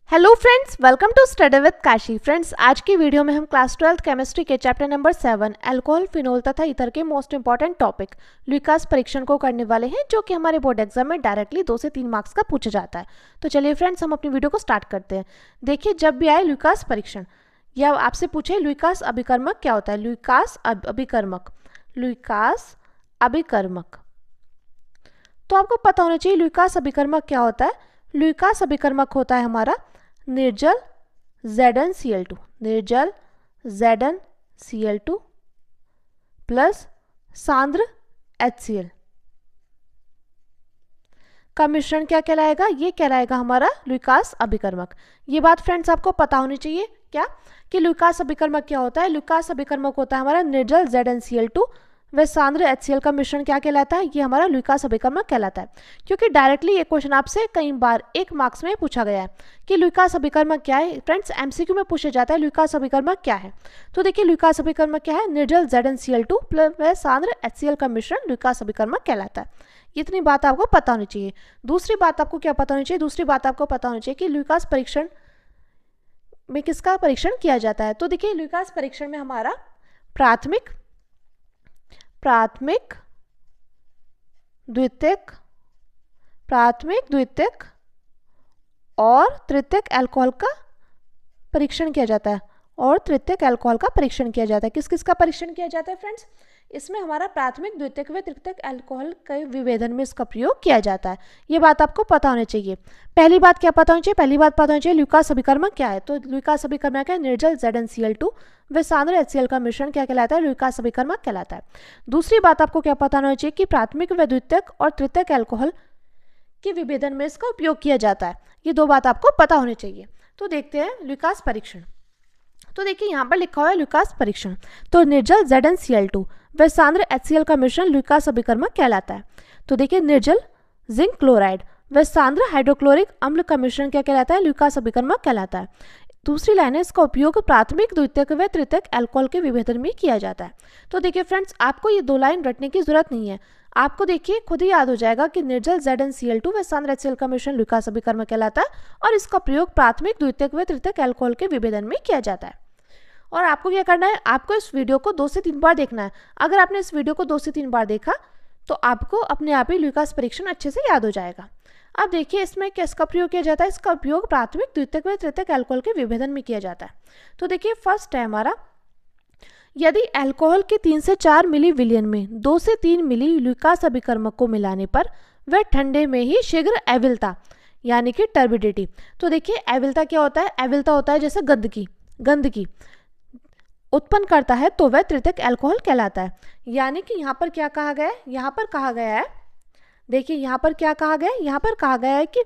Hello friends, welcome to study with Kashi. Friends, आज की video में हम क्लास 12 केमिस्ट्री के चैप्टर नंबर 7 अल्कोहल, फिनोल तथा ईथर के मोस्ट इंपॉर्टेंट टॉपिक लुईकास परीक्षण को करने वाले हैं, जो कि हमारे बोर्ड एग्जाम में डायरेक्टली 2 से 3 मार्क्स का पूछा जाता है। तो चलिए फ्रेंड्स, हम अपनी वीडियो को स्टार्ट करते हैं। देखिए, जब भी आए लुईकास परीक्षण या आपसे पूछे लुईकास अभिकर्मक क्या होता है, लुईकास अभिकर्मक, तो आपको पता होना चाहिए लुईकास अभिकर्मक क्या होता है। लुईकास अभिकर्मक होता है हमारा निर्जल ZnCl2, निर्जल ZnCl2 प्लस सांद्र HCl का मिश्रण क्या कहलाएगा, ये कहलाएगा हमारा लुईकास अभिकर्मक। ये बात फ्रेंड्स आपको पता होनी चाहिए क्या कि लुईकास अभिकर्मक क्या होता है। लुईकास अभिकर्मक होता है हमारा निर्जल ZnCl2 व सांद्र HCl का मिश्रण क्या कहलाता है, ये हमारा लुईकास अभिकर्मक कहलाता है। क्योंकि डायरेक्टली ये क्वेश्चन आपसे कई बार 1 मार्क्स में पूछा गया है कि लुईकास अभिकर्मक क्या है। फ्रेंड्स, MCQ में पूछा जाता है लुईकास अभिकर्मक क्या है। तो देखिए, लुईकास अभिकर्मक क्या है, निर्जल ZnCl2 प्लस व सांद्र HCl का मिश्रण लुईकास अभिकर्मक कहलाता है। इतनी बात आपको पता होनी चाहिए। दूसरी बात आपको क्या पता होनी चाहिए, दूसरी बात आपको पता होनी चाहिए कि लुईकास परीक्षण में किसका परीक्षण किया जाता है। तो देखिए, लुईकास परीक्षण में हमारा प्राथमिक, द्वितीयक और तृतीयक अल्कोहल का परीक्षण किया जाता है। किस किस का परीक्षण किया जाता है फ्रेंड्स, इसमें हमारा प्राथमिक, द्वितीयक व तृतीयक अल्कोहल के विभेदन में इसका प्रयोग किया जाता है। ये बात आपको पता होनी चाहिए। पहली बात क्या पता होनी चाहिए, लुईकास अभिकर्मक क्या है। तो लुईकास अभिकर्मक क्या है, निर्जल ZnCl2 व सांद्र HCl का मिश्रण क्या कहलाता है, लुईकास अभिकर्मक कहलाता है। दूसरी बात आपको क्या पता होना चाहिए कि प्राथमिक व द्वितीयक और तृतीयक अल्कोहल के विभेदन में इसका उपयोग किया जाता है। ये 2 बात आपको पता होनी चाहिए। तो देखते हैं लुईकास परीक्षण। तो देखिए, यहाँ पर लिखा हुआ है लुईकास परीक्षण। तो निर्जल ZnCl2 व सांद्र HCl का मिश्रण लुईकास अभिकर्मक कहलाता है। तो देखिए, निर्जल जिंक क्लोराइड व सांद्र हाइड्रोक्लोरिक अम्ल का मिश्रण क्या कहलाता है, लुईकास अभिकर्मक कहलाता है। दूसरी लाइन है, इसका उपयोग प्राथमिक, द्वितीयक व तृतीयक अल्कोहल के विभेदन में किया जाता है। तो देखिए फ्रेंड्स, आपको ये 2 लाइन रटने की जरूरत नहीं है। आपको देखिए खुद ही याद हो जाएगा कि निर्जल ZnCl2 व सांद्र HCl का मिश्रण लुईकास अभिकर्मक कहलाता है और इसका प्रयोग प्राथमिक, द्वितीयक व तृतीयक अल्कोहल के विभेदन में किया जाता है। और आपको क्या करना है, आपको इस वीडियो को 2 से 3 बार देखना है। अगर आपने इस वीडियो को 2 से 3 बार देखा तो आपको अपने आप ही लुईकास परीक्षण अच्छे से याद हो जाएगा। अब देखिए, इसमें किसका प्रयोग किया जाता है, इसका उपयोग प्राथमिक, द्वितीयक व तृतीयक अल्कोहल के विभेदन में किया जाता है। तो देखिए, फर्स्ट है हमारा, यदि अल्कोहल के 3 से 4 मिली विलयन में 2 से 3 मिली लुईकास अभिकर्मक को मिलाने पर वह ठंडे में ही शीघ्र अविलता यानी कि टर्बिडिटी। तो देखिए, अविलता क्या होता है, अविलता होता है जैसे गंदगी उत्पन्न करता है, तो वह तृतीयक अल्कोहल कहलाता है। यानी कि यहाँ पर क्या कहा गया है, यहाँ पर कहा गया है, देखिए यहाँ पर क्या कहा गया है, यहाँ पर कहा गया है कि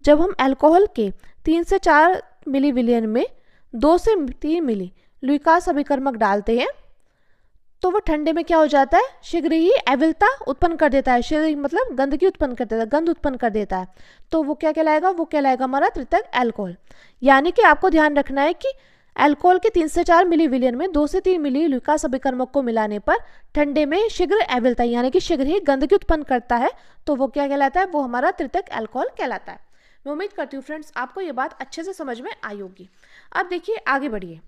जब हम अल्कोहल के 3 से 4 मिली विलयन में 2 से 3 मिली लुईकास अभिकर्मक डालते हैं तो वह ठंडे में क्या हो जाता है, शीघ्र ही अविलता उत्पन्न कर देता है। शीघ्र मतलब गंदगी उत्पन्न कर देता है, गंध उत्पन्न कर देता है। तो वो क्या कहलाएगा, वो कहलाएगा हमारा तृतीयक अल्कोहल। यानी कि आपको ध्यान रखना है कि अल्कोहल के 3 से 4 मिली विलयन में 2 से 3 मिली लुईकास अभिकर्मक को मिलाने पर ठंडे में शीघ्र अविलता यानी कि शीघ्र ही गंदगी उत्पन्न करता है, तो वो क्या कहलाता है, वो हमारा तृतीयक अल्कोहल कहलाता है। मैं उम्मीद करती हूँ फ्रेंड्स आपको ये बात अच्छे से समझ में आई होगी। अब देखिए, आगे बढ़िए।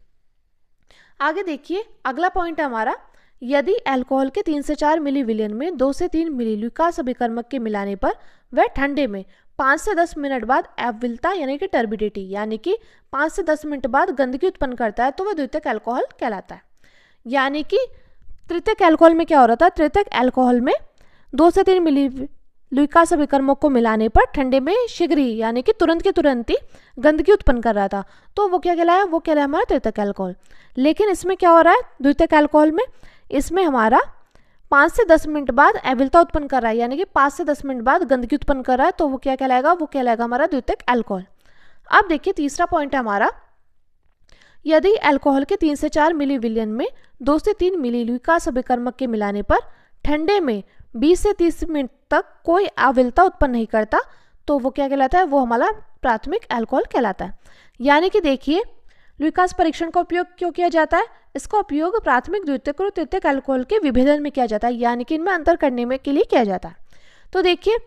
आगे देखिए, अगला पॉइंट है हमारा, यदि अल्कोहल के 3 से 4 मिली विलयन में 2 से 3 मिली लुईकास अभिकर्मक के मिलाने पर वह ठंडे में 5 से 10 मिनट बाद अविलता यानी कि टर्बिडिटी यानी कि 5 से 10 मिनट बाद गंदगी उत्पन्न करता है, तो वह द्वितीयक अल्कोहल कहलाता है। यानी कि तृतीयक अल्कोहल में क्या हो रहा था, तृतीयक अल्कोहल में 2 से 3 मिली लुईकास अभिकर्मक को मिलाने पर ठंडे में शीघ्र ही यानी कि तुरंत के तुरंत ही गंदगी उत्पन्न कर रहा था, तो वो क्या कहलाया, वो कहलाया हमारा तृतीयक अल्कोहल। लेकिन इसमें क्या हो रहा है, द्वितीयक अल्कोहल में इसमें हमारा 5 से 10 मिनट बाद अविलता उत्पन्न कर रहा है, यानी कि 5 से 10 मिनट बाद गंदगी उत्पन्न कर रहा है, तो वो क्या कहलाएगा, वो कहलाएगा हमारा द्वितीयक अल्कोहल। अब देखिए, तीसरा पॉइंट है हमारा, यदि अल्कोहल के 3 से 4 मिली विलयन में 2 से 3 मिली लुईकास अभिकर्मक के मिलाने पर ठंडे में 20 से 30 मिनट तक कोई अविलता उत्पन्न नहीं करता, तो वो क्या कहलाता है, वो हमारा प्राथमिक अल्कोहल कहलाता है। यानी कि देखिए, लुईकास परीक्षण का उपयोग क्यों किया जाता है, इसका उपयोग प्राथमिक, द्वितीयक और तृतीयक अल्कोहल के विभेदन में किया जाता है, यानी कि इनमें अंतर करने में के लिए किया जाता है। तो देखिए,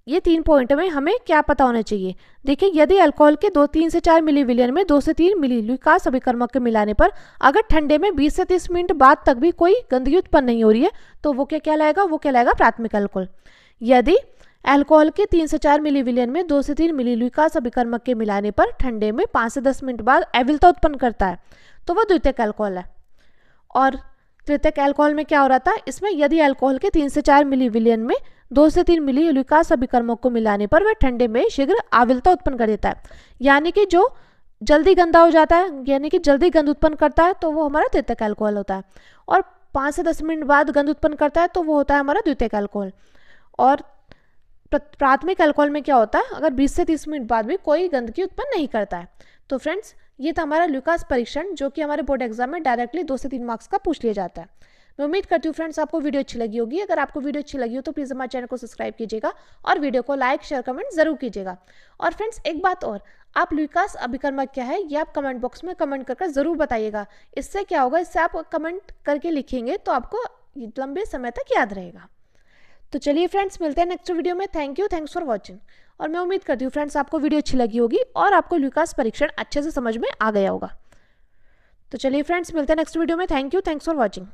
ये 3 पॉइंट में हमें क्या पता होना चाहिए। देखिए, यदि अल्कोहल के 3 से 4 मिलीविलियन में 2 से 3 मिली लुकास अभिकर्मक के मिलाने पर अगर ठंडे में 20 से 30 मिनट बाद तक भी कोई गंदगी उत्पन्न नहीं हो रही है तो वो क्या कहलाएगा, वो कहलाएगा प्राथमिक अल्कोहल। यदि अल्कोहल के 3 से 4 मिलीविलियन में 2 से 3 मिली लुकास अभिकर्मक के मिलाने पर ठंडे में 5 से 10 मिनट बाद अविलता उत्पन्न करता है तो वह द्वितीयक अल्कोहल है। और तृतीयक अल्कोहल में क्या हो रहा था, इसमें यदि अल्कोहल के 3 से 4 मिलीविलियन में 2 से 3 मिली लुकास अभिकर्मक को मिलाने पर वह ठंडे में शीघ्र आविलता उत्पन्न कर देता है, यानी कि जो जल्दी गंदा हो जाता है, यानी कि जल्दी गंध उत्पन्न करता है तो वो हमारा तृतीयक अल्कोहल होता है। और 5 से 10 मिनट बाद गंध उत्पन्न करता है तो वो होता है हमारा द्वितीयक अल्कोहल। और प्राथमिक अल्कोहल में क्या होता है, अगर 20 से 30 मिनट बाद भी कोई गंदगी उत्पन्न नहीं करता है। तो फ्रेंड्स, ये था हमारा लुकास परीक्षण, जो कि हमारे बोर्ड एग्जाम में डायरेक्टली 2 से 3 मार्क्स का पूछ लिया जाता है। मैं उम्मीद करती हूँ फ्रेंड्स आपको वीडियो अच्छी लगी होगी। अगर आपको वीडियो अच्छी लगी हो तो प्लीज़ हमारे चैनल को सब्सक्राइब कीजिएगा और वीडियो को लाइक शेयर कमेंट जरूर कीजिएगा। और फ्रेंड्स, एक बात और, आप लुकास अभिकर्मक क्या है ये आप कमेंट बॉक्स में कमेंट करके ज़रूर बताइएगा। इससे क्या होगा, इससे आप कमेंट करके लिखेंगे तो आपको लंबे समय तक याद रहेगा। तो चलिए फ्रेंड्स, मिलते हैं नेक्स्ट वीडियो में। Thanks for watching. और मैं उम्मीद करती हूँ फ्रेंड्स आपको वीडियो अच्छी लगी होगी और आपको लुकास परीक्षण अच्छे से समझ में आ गया होगा। तो चलिए फ्रेंड्स, मिलते हैं नेक्स्ट वीडियो में। Thanks for watching.